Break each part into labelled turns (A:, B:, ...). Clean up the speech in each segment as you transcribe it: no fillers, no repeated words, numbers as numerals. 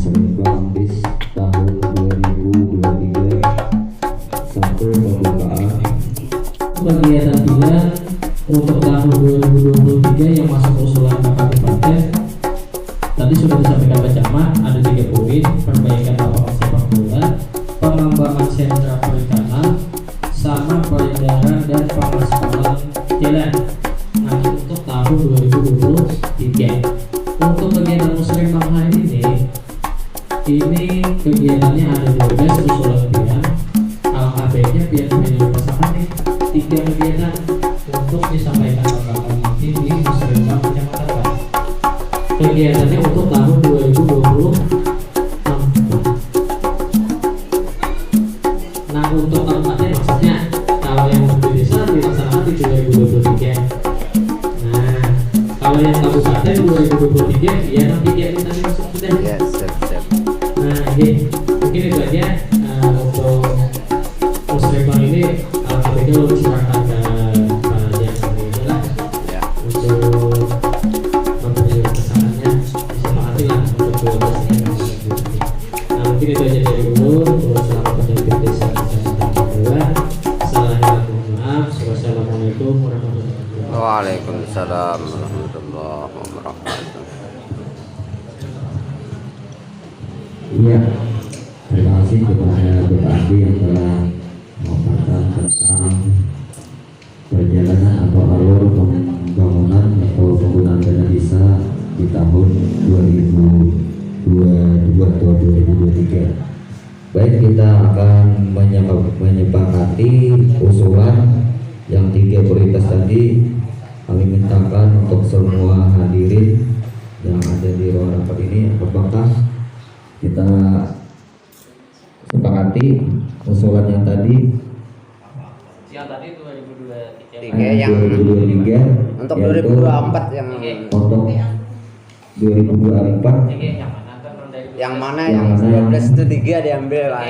A: Musrembang BIS tahun 2023. Satu, pembukaan kegiatan pilihan untuk tahun 2023 yang masuk usulan kabupaten. Tadi sudah disampaikan Pak Camat, ada 3 poin: perbaikan lapangan sepak bola, pengembangan sentra perikanan, sama peredaran dan pengaspalan jalan. Nah, untuk tahun 2023. Untuk kegiatan Musrembang hari ini kegiatannya ada 12 usulan pilihan. Alangkah baiknya biar menjadi pasangan nih 3 kegiatan untuk disampaikan tanggapan nanti di Musrembang Kecamatan Pak. Kegiatannya untuk tahun 2020. Nah, untuk tempatnya maksudnya kalau yang di desa dilaksanakan di 2023. Nah, kalau yang kabupaten 2023 ya nanti dia tadi masuk sudah.
B: Ya, siap.
A: Nah, ini mungkin itu aja untuk Musrembang ini. Alhamdulillah lu diserahkan ke yang ini lah
B: Ya.
A: untuk memberi pesanannya, disepakati lah untuk 12 ini. Nah, mungkin itu aja dari dulu. Selamat menjalankan desa Kecamatan. Salahnya mohon maaf. Wassalamualaikum warahmatullahi wabarakatuh.
B: Waalaikumsalam warahmatullahi wabarakatuh.
A: Iya, terima kasih kepada Bapak Andi yang telah memaparkan tentang perjalanan atau alur pembangunan atau penggunaan dana desa di tahun 2022 atau 2023. Baik, kita akan menyepakati usulan yang 3 prioritas tadi. Kami mintakan untuk semua hadirin yang ada di ruang rapat ini, apakah kita sepakati usulan yang tadi
B: 3
A: yang
B: yang
A: 2023
B: untuk
A: yaitu
B: 2024 yang
A: untuk 2024
B: yang mana
A: Yang
B: yang
A: mana
B: 12 itu 3 diambil lah.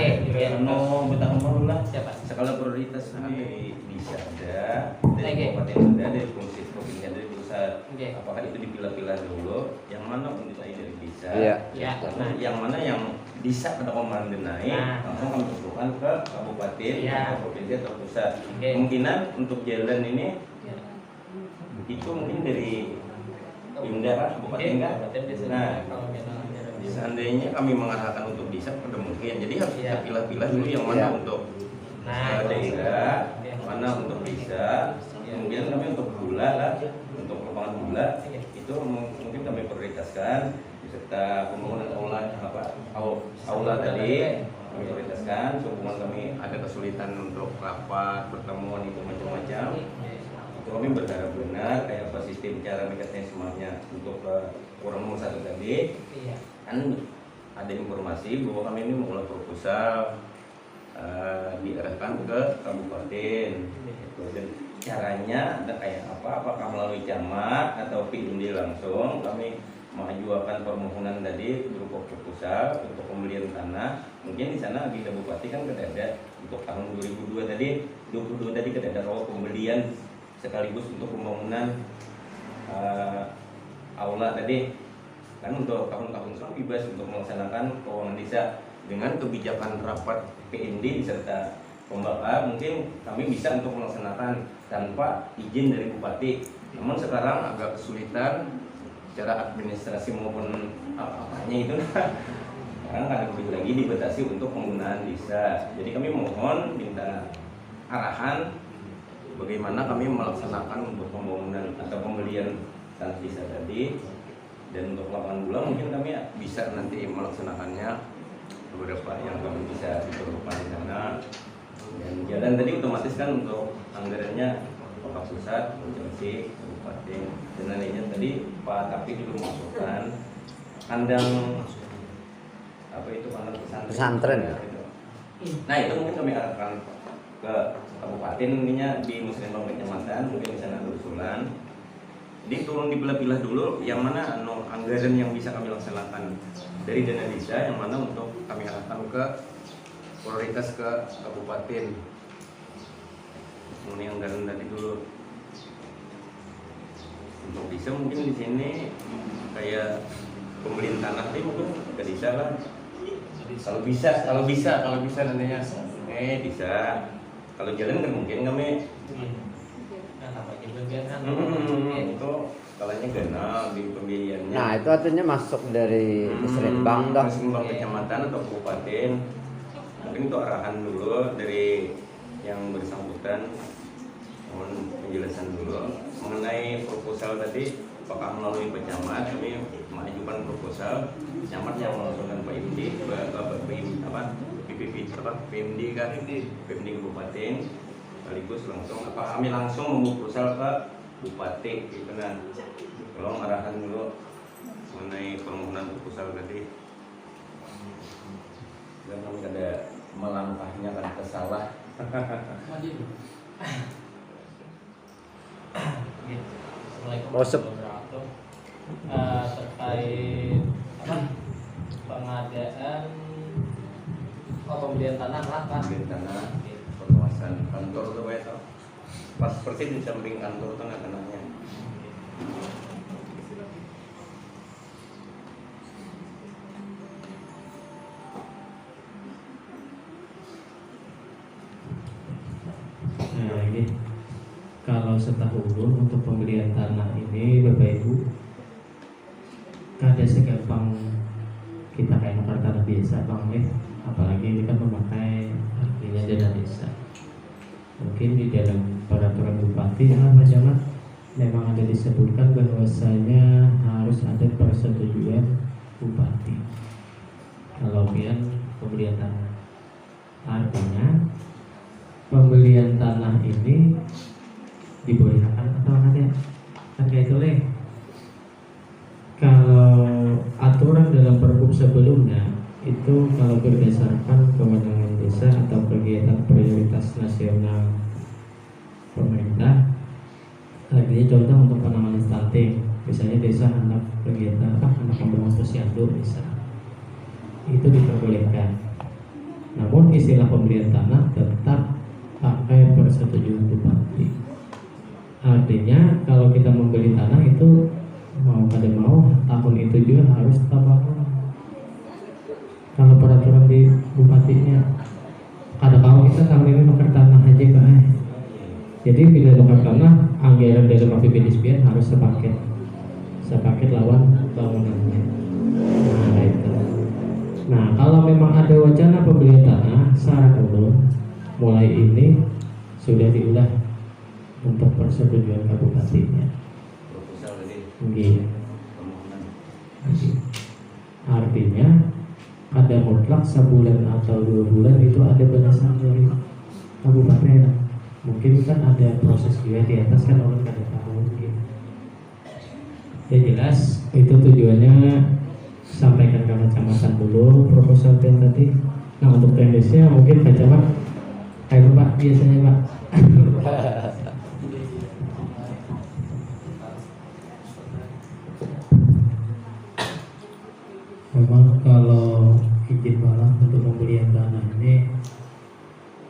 C: Skala prioritas ini bisa ada dari kabupaten, ada dari provinsi, ada dari pusat. Apakah itu dipilah-pilah dulu? Yang mana menilai dari bisa?
B: Iya.
C: Nah, yang mana yang bisa pada komandan naik, langsung kami usulkan ke kabupaten, atau provinsi atau pusat. Kemungkinan untuk jalan ini itu mungkin dari Pemda kabupaten kan. Nah, seandainya kami mengarahkan untuk bisa, pada mungkin. Jadi harus kita pilah-pilah dulu yang mana untuk daerah, mana untuk bisa. Kemudian kami untuk gula lah, untuk lapangan gula itu mungkin kami prioritaskan beserta pembangunan aula tadi kami prioritaskan. Sehubungan kami ada kesulitan untuk rapat, pertemuan itu macam-macam. Itu kami berharap benar kayak apa sistem cara mekanismenya untuk kurang nomor 1 tadi. Kan ada informasi bahwa kami ini mengolah proposal diarahkan ke kabupaten. Dan caranya ada kayak apa? Apakah melalui camat atau PIMD langsung kami mengajukan permohonan tadi berupa proposal untuk pembelian tanah. Mungkin di sana di kabupaten kan ada untuk tahun 2022 tadi ada pembelian sekaligus untuk pembangunan aula tadi. Kan untuk tahun-tahun selang bebas untuk melaksanakan keuangan desa dengan kebijakan rapat PND serta pembakar, mungkin kami bisa untuk melaksanakan tanpa izin dari bupati. Namun sekarang agak kesulitan secara administrasi maupun apa-apanya itu. Sekarang ada begitu lagi dibatasi untuk penggunaan desa. Jadi kami mohon minta arahan bagaimana kami melaksanakan untuk pembangunan atau pembelian tanah desa tadi. Dan untuk lapangan bola mungkin kami bisa nanti melaksanakannya beberapa yang kami bisa diperlukan di sana. Dan jalan tadi otomatis kan untuk anggarannya Bapak Pusat, provinsi, kabupaten, dan lainnya tadi Pak Tapi juga memasukkan kandang apa itu kandang pesantren.
B: Pesantren.
C: Nah itu mungkin kami arahkan ke kabupaten, mungkinnya di Musrembang Kecamatan, mungkin di sana ada usulan. Jadi turun dipilah-pilah dulu yang mana anggaran yang bisa kami laksanakan dari dana desa, yang mana untuk kami arahkan ke prioritas ke kabupaten. Mengenai anggaran tadi dulu untuk desa mungkin di sini kayak pembelian tanah ini mungkin ke desa bisa lah. Kalau bisa nantinya. Bisa. Kalau jalan kan mungkin kami. Itu kalanya genap di pembiayaannya.
B: Nah itu artinya masuk dari Musrenbang dah.
C: Musrenbang kecamatan atau kabupaten. Mungkin itu arahan dulu dari yang bersangkutan. Mohon penjelasan dulu mengenai proposal tadi. Apakah melalui pecamat kami mengajukan proposal pecamat yang mengusulkan PMD PMD kan PMD kabupaten sekaligus langsung apa kami langsung memproposal ke bupati gitu kan. Tolong arahan dulu mengenai permohonan proposal tadi. Dan kami ada melangkahnya kan kesalah.
A: Terkait pengadaan pembelian tanah lah kan.
C: Pembelian tanah perluasan kantor tuh itu pas persis di samping kantor tengah-tengahnya.
A: Nah ini kalau setahu untuk pembelian tanah ini Bapak Ibu ada segampang kita kayak nukar tanah biasa Bang ya. Apalagi ini kan memakai artinya dana desa. Mungkin di dalam peraturan bupati Pak Camat memang ada disebutkan bahwasanya harus ada persetujuan bupati kalau pembelian tanah. Artinya pembelian tanah ini dibolehkan atau ada kan kayak itu leh. Kalau aturan dalam pergub sebelumnya itu kalau berdasarkan kewenangan desa atau kegiatan prioritas nasional pemerintah, artinya contoh untuk penanganan stunting, misalnya desa anak kegiatan anak pembangunan posyandu bisa itu diperbolehkan. Namun istilah pembelian tanah tetap pakai persetujuan bupati. Artinya kalau kita membeli tanah itu mau kada mau tahun itu juga harus tetap bangun. Kalau peraturan di bupatinya kada kalau kita tahun ini nuker tanah aja kan. Jadi bila nuker tanah anggaran dari APBD harus sepaket lawan bangunannya. Nah itu. Nah kalau memang ada wacana pembelian tanah syarat dulu mulai ini sudah diulah untuk persetujuan kabupatinya.
C: Proposal tadi.
A: Iya. Artinya ada mutlak sebulan atau 2 bulan itu ada batasan dari kabupaten. Mungkin kan ada proses juga di atas kan orang kada tahu mungkin. Ya jelas itu tujuannya sampaikan ke kecamatan dulu proposal yang tadi. Nah untuk teknisnya mungkin kecamatan kayak Pak biasanya Pak. Memang kalau izin malam untuk pembelian tanah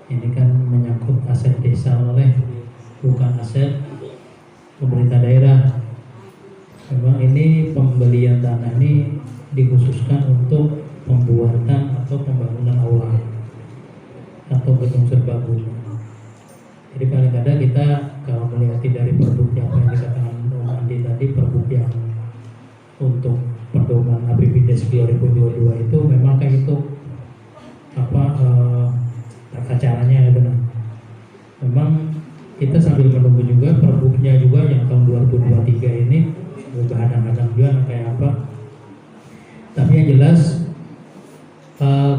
A: ini kan menyangkut aset desa oleh bukan aset pemerintah daerah. Memang ini pembelian tanah ini dikhususkan untuk pembuatan atau pembangunan aula atau gedung serbaguna. Jadi paling kadang kita kalau melihat dari pergub yang dikatakan Om Andi tadi, pergub yang untuk pedoman APBD 2022 itu memang kayak itu tata caranya ya benar. Memang kita sambil menunggu juga pergubnya juga yang tahun 2023 ini berhadang-hadang juga kayak apa. Tapi yang jelas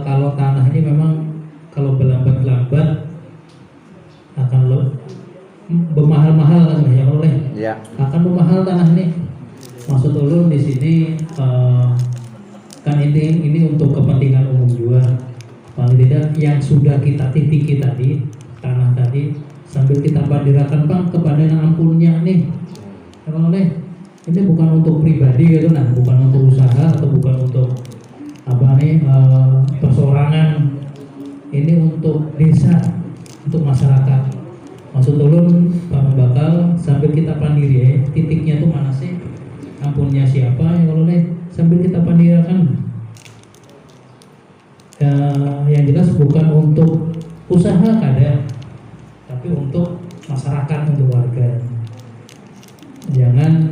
A: kalau tanah ini memang kalau berlambat-lambat akan bermahal-mahal kan ya oleh.
B: Ya.
A: Akan bermahal tanah ini. Maksud ulun di sini kan ini untuk kepentingan umum juga. Paling tidak yang sudah kita titiki tadi tanah tadi sambil kita bandirakan Bang kepada yang ampunnya nih. Kalau ini bukan untuk pribadi gitu nah, bukan untuk usaha atau bukan untuk persorangan. Ini untuk desa, untuk masyarakat. Maksud ulun bakal sambil kita pandiri titiknya tuh mana sih? Ampunnya siapa ya kalau sambil kita pandirakan
D: bukan untuk usaha kadang, tapi untuk masyarakat, untuk warga. Jangan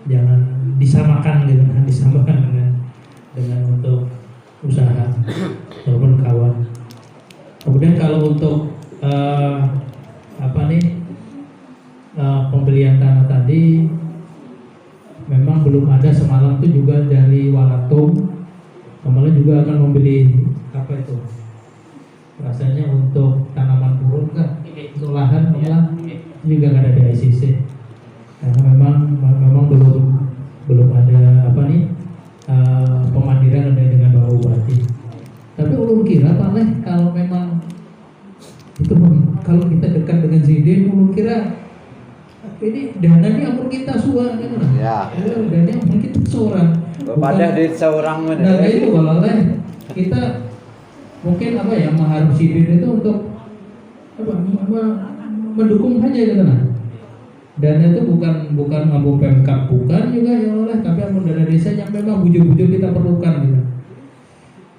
D: jangan disamakan dengan untuk usaha ataupun kawan. Kemudian kalau untuk pembelian tanah tadi memang belum ada. Semalam itu juga dari Walatung kemarin juga akan membeli rasanya untuk tanaman burung kan, untuk lahan juga nggak ada di ICC karena memang belum ada pemandiran dengan Bapak Bupati. Tapi ulun kira Pak Leh, kalau memang itu kalau kita dekat dengan Sidin, ulun kira ini dana ini ampun kita suara kan?
B: Ya.
D: Dana ampun kita seorang.
B: Pada duit seorang mana?
D: Nah itu kalau Leh kita mungkin mengharap Sidin itu untuk mendukung saja gitu nah. Dana itu bukan mampu Pemkab, bukan juga ya oleh, tapi ampun dana desa yang memang bujur-bujur kita perlukan gitu.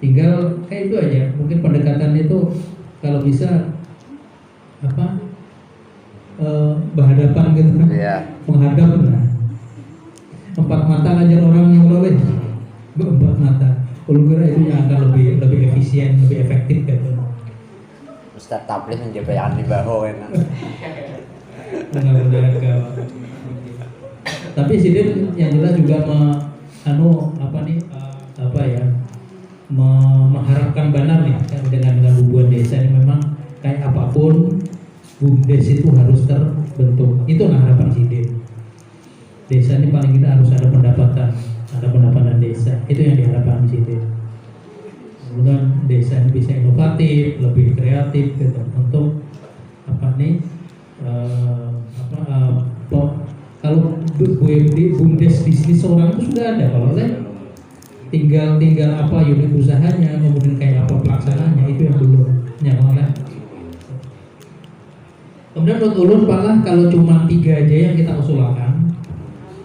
D: Tinggal kayak itu aja, mungkin pendekatan itu kalau bisa berhadapan gitu kan, menghadap nah. 4 mata ajar orang yang boleh, 4 mata. Kalau kira itu yang akan lebih efisien, lebih efektif gitu.
B: Ustaz Tablis menjabat di bawah enak.
D: Mudah-mudahan gawat. Tapi Sidin yang jelas juga mengharapkan benar nih dengan hubungan desa ini memang kayak apapun BUMDes itu harus terbentuk. Itu harapan Sidin. Desa ini paling tidak harus ada pendapatan desa. Itu yang diharapkan Sidin. Kemudian desa ini bisa inovatif, lebih kreatif gitu untuk kalau BUMDes bisnis orang itu sudah ada, kalau tinggal unit usahanya, kemudian kayak apa pelaksanaannya, itu yang belum nyampe. Kemudian menurut ulun Pak, kalau cuma 3 aja yang kita usulkan,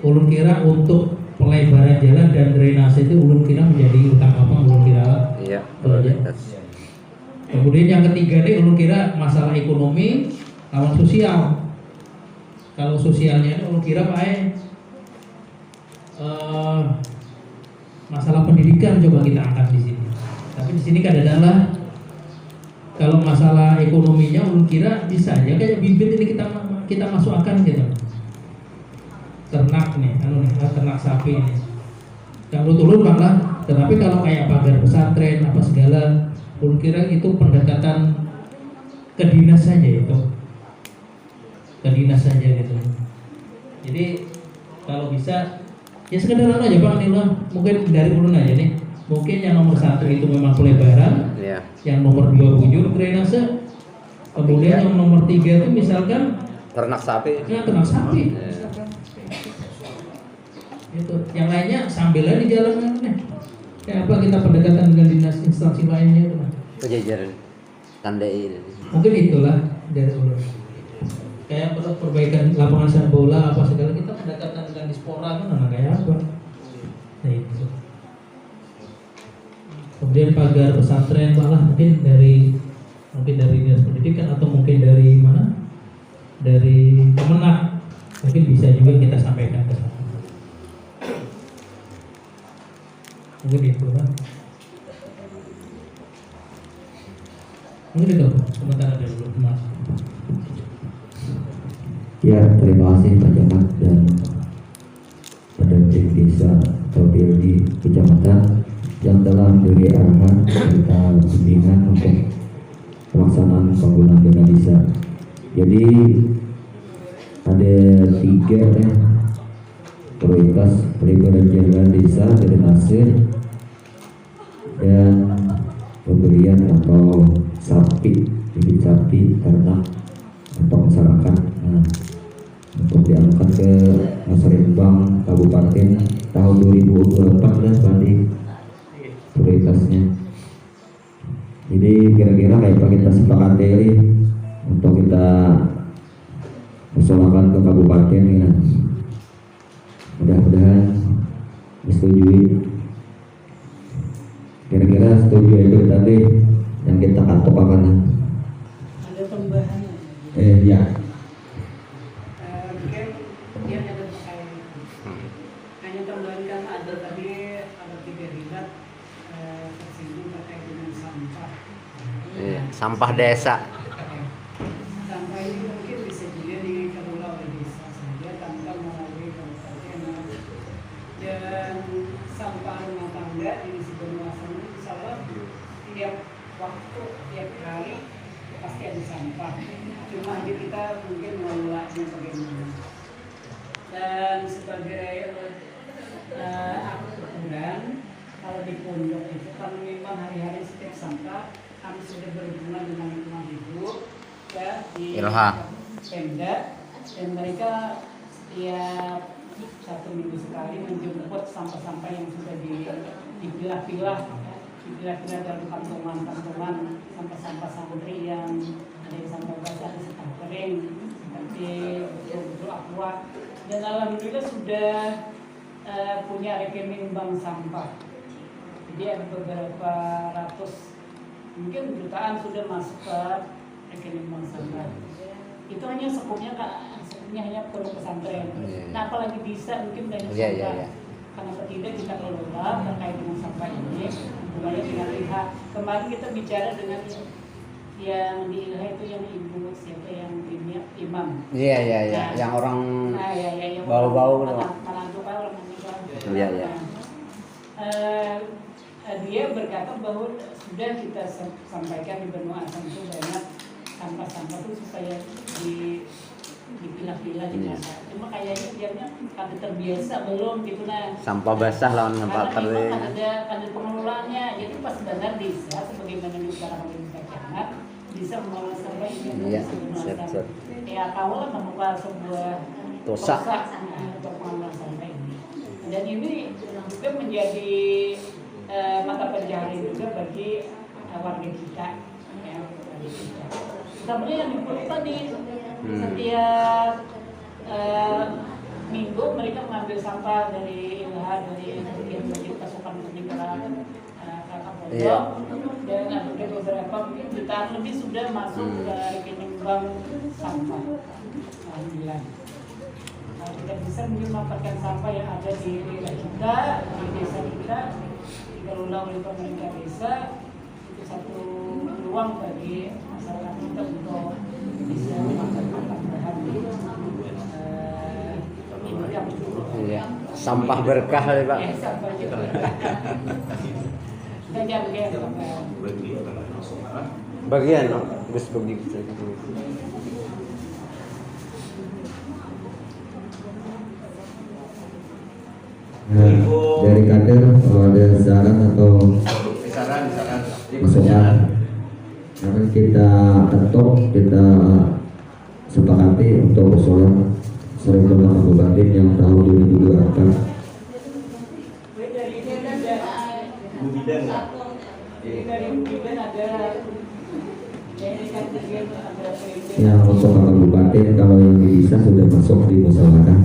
D: ulun kira untuk pelebaran jalan dan drainase itu ulun kira menjadi utama ulun kira.
B: Iya.
D: Kemudian yang ketiga nih ulun kira masalah ekonomi lawan sosial. Kalau sosialnya ulun kira masalah pendidikan coba kita angkat di sini. Tapi di sini kan adalah kalau masalah ekonominya ulun kira bisa aja kayak bibit ini kita masukkan gitu. Ternak nih, ternak sapi nih. Yang menurut ulun malah, tetapi kalau kayak pagar pesantren apa segala, ulun kira itu pendekatan ke dinas saja itu. Ke dinas saja gitu. Jadi kalau bisa ya sekedar aja Pak Nila, mungkin dari ulun aja nih. Mungkin yang nomor 1 itu memang pelebaran, yang nomor 2 bujur drainase, kemudian yang nomor 3 itu misalkan
B: ternak sapi.
D: Ya ternak sapi. Itu. Yang lainnya sambilnya di jalan nih. Kayak apa kita pendekatan dengan dinas instansi lainnya itu.
B: Pejajaran tandai.
D: Mungkin itulah dari ulun. Kayak perbaikan lapangan sepak bola apa segala, kita pendekatan dengan dispora kan kayak apa. Nah itu. Kemudian pagar pesantren malah mungkin dari dinas pendidikan atau mungkin dari mana? Dari Kemenak. Mungkin bisa juga kita sampaikan ke sana. Mungkin itu kan. Mungkin itu sementara dulu Mas.
A: Ya, terima kasih Pak Camat dan pada desa atau PLD kecamatan yang telah memberi arahan serta bimbingan untuk pelaksanaan penggunaan dana desa. Jadi ada 3 prioritas pelebaran jalan desa, drainase dan pemberian atau bibit sapi ternak untuk masyarakat. Untuk diangkat ke Musrembang Kabupaten tahun 2024 berarti prioritasnya. Jadi kira-kira kayak apa kita sepakati untuk kita usulkan ke kabupaten ya. Mudah-mudahan disetujui. Kira-kira setuju itu tadi yang kita katokannya.
E: Ada tambahan.
A: Ya.
E: Mungkin dia ada terkait. Hanya tambahan kan ada tadi ada 3 ribat tersinggung terkait dengan sampah.
B: Iya, sampah desa.
E: Sampah ini mungkin bisa juga dikelola oleh desa saja tanpa melalui kabupaten. Dan sampah rumah tangga di Sidoarjo ini insya Allah tiap waktu, tiap hari pasti ada sampah. Cuma aja kita mungkin mengelolanya bagaimana. Dan sebagai aturan kalau di pondok itu kan memang hari-hari setiap sampah kami sudah berhubungan dengan lingkungan hidup ya di Pemda, dan mereka setiap 1 minggu sekali menjemput sampah-sampah yang sudah dipilah-pilah dalam kantongan-kantongan sampah-sampah santri yang ada yang sampah basah, ada sampah kering seperti betul-betul aqua, dan alhamdulillah sudah punya rekening bank sampah. Jadi ada beberapa ratus, mungkin jutaan sudah masuk ke rekening bank sampah. Itu hanya sekupnya hanya pondok pesantren. Nah apalagi bisa mungkin banyak sampah. Kenapa tidak kita kelola terkait dengan sampah ini, mulai dengan pihak. Kemarin kita bicara dengan yang di ILH itu yang ibu siapa yang imam.
B: Iya,
E: Nah,
B: yang orang
E: yang
B: bau-bau loh.
E: Manado orang meninggal.
B: Iya.
E: Dia berkata bahwa sudah kita sampaikan di benua asam itu banyak sampah-sampah itu supaya dipilah-pilah dimasak. Cuma kayaknya dianya kada terbiasa belum gitu nah.
B: Sampah basah lawan sampah kering.
E: Karena ada pengelolaannya. Jadi pas benar bisa sebagaimana diutarakan oleh Pak Camat bisa mengelola sampah ini.
B: Iya, siap.
E: Ya awal membuka sebuah
B: Dosa
E: untuk pengelolaan sampah ini. Dan ini juga menjadi mata pencaharian juga bagi warga kita. Ya, warga kita. Sebenarnya yang diperlukan tadi setiap minggu mereka mengambil sampah dari ILH, dari bagian pasukan peninggalan kakak pondok, dan ada beberapa mungkin jutaan lebih sudah masuk ke rekening bank sampah. Alhamdulillah. Kalau kita bisa mungkin memanfaatkan sampah yang ada di wilayah kita, di desa kita, dikelola oleh pemerintah desa, itu satu peluang bagi masyarakat kita untuk bisa memanfaatkan tambahan income.
B: Iya. Sampah berkah ya, Pak.
E: Ya, sampah juga. Kita jangan
B: Bagian, Gus begitu.
A: Nah, dari kader kalau ada saran atau masukan, karena kita ketok, kita sepakati untuk usulan sering kabupaten yang tahun 2024. Yang untuk kabupaten kalau yang bisa sudah masuk di musyawarah.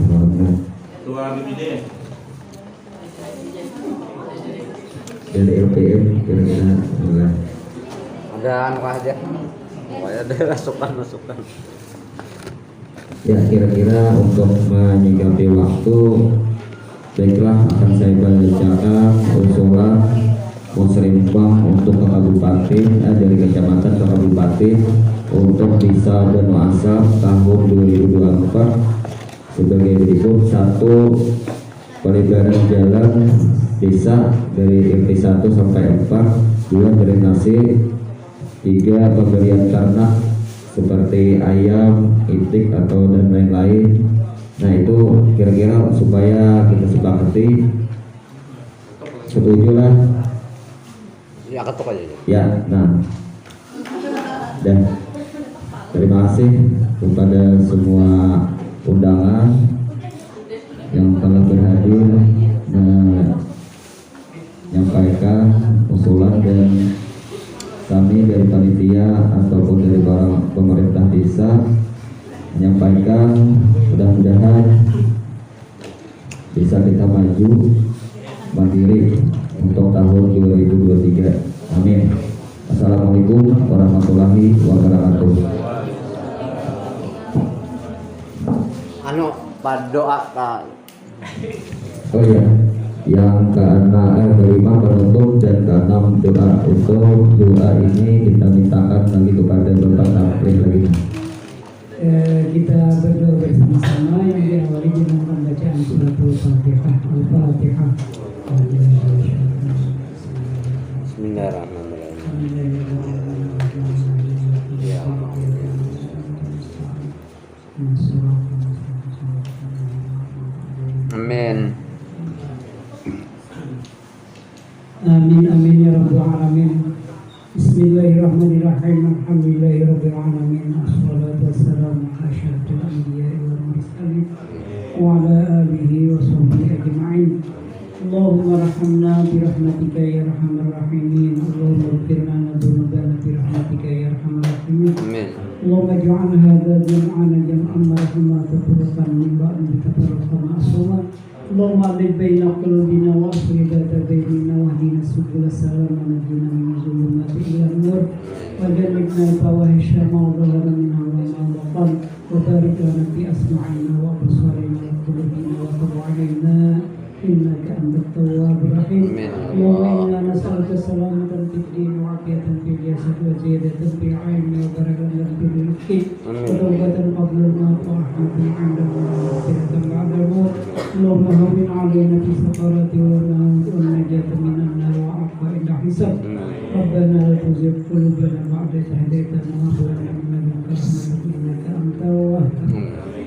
C: Ketua BPD.
A: Dari LPM kira-kira
B: Ada anu aja. Pokoknya ada masukan.
A: Ya kira-kira untuk menyikapi waktu, baiklah akan saya bacakan usulan musrembang untuk ke kabupaten dari kecamatan ke kabupaten untuk desa Banu Asam tahun 2024 sebagai berikut: 1. Pelebaran jalan desa dari RT 1 sampai 4. 2. Drainase. 3. Pemberian ternak seperti ayam, itik atau dan lain-lain. Nah itu kira-kira supaya kita sepakati, setuju lah
B: Ya ketuk aja.
A: ya. Nah, dan terima kasih kepada semua undangan yang telah berhadir menyampaikan usulan, dan kami dari panitia ataupun dari para pemerintah desa menyampaikan mudah-mudahan bisa kita maju mandiri untuk tahun 2023. Amin. Assalamualaikum warahmatullahi wabarakatuh.
B: Anu, doa Pak.
A: Oh iya, yang kelima penutup dan keenam doa. Untuk doa ini kita mintakan lagi kepada Bapak Tampil lagi.
E: Kita berdoa bersama-sama yang diawali dengan pembacaan suratul Fatihah. Al-Fatihah.
B: Bismillahirrahmanirrahim. Ya Allah. Amin.
E: Amin amin ya rabbal alamin. Bismillahirrahmanirrahim. Alhamdulillahirabbil alamin. Wassalatu wassalamu ala asyrafil anbiya'i wal mursalin wa ala alihi wa sahbihi ajma'in. Allahumma rahamna bi rahmatika ya arhamar rahimin. Allahumma ighfir lana dzunubana bi rahmatika ya arhamar rahimin.
B: Amin.
E: Allahumma ij'al hadha jam'ana jam'an marhuman tafarraqan min ba'di tafarraqan ma'suman. Allahumma alif baina qulubina wa aslih dhata bainina wa hdina subul salam wa najina min zulumati ila nur wa jannibna fawahisha ma dhahara minha wa ma batan wa barik lana fi asma'ina wa absarina wa qulubina wa tub alaina innaka antat tawwabur rahim. Allahumma inna nas'aluka salamatan fid din wa afiyatan fil jasad wa ziyadatan fil ilmi wa barakatan fil rizqi wa tawbatan qabla al-maut wa rahmatan 'inda al-maut wa maghfiratan ba'da al-maut. Allahumma hawwin 'alaina fi sakarati wa najata minan nar wa 'afwa inda hisab. Rabbana la tuzigh qulubana ba'da idh hadaytana wa hab lana min ladunka rahmatan innaka antal wahhab.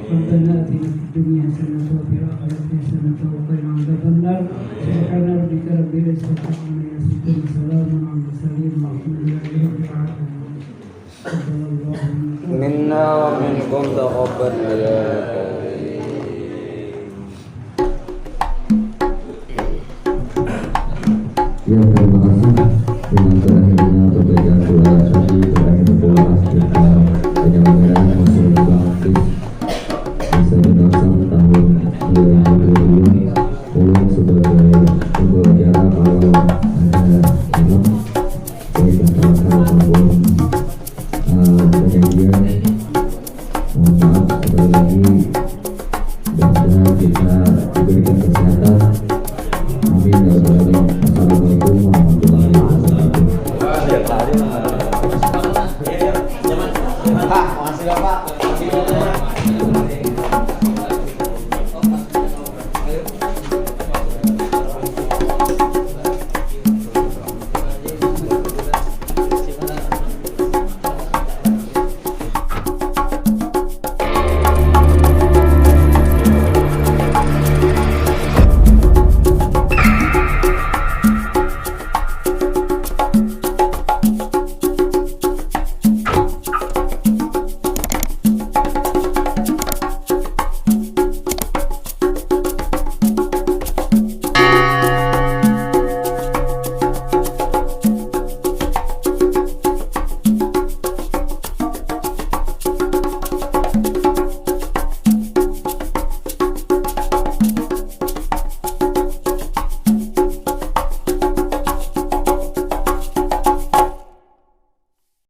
E: Rabbana atina fid dunya hasanatan wa fil akhirati hasanatan wa qina adzaban nar. Subhana rabbika rabbil izzati amma yasifun. Salamun 'alal mursalin walhamdulillahi rabbil alamin.
B: Minna wa minkum taqabbal ya
A: Ya, terima kasih.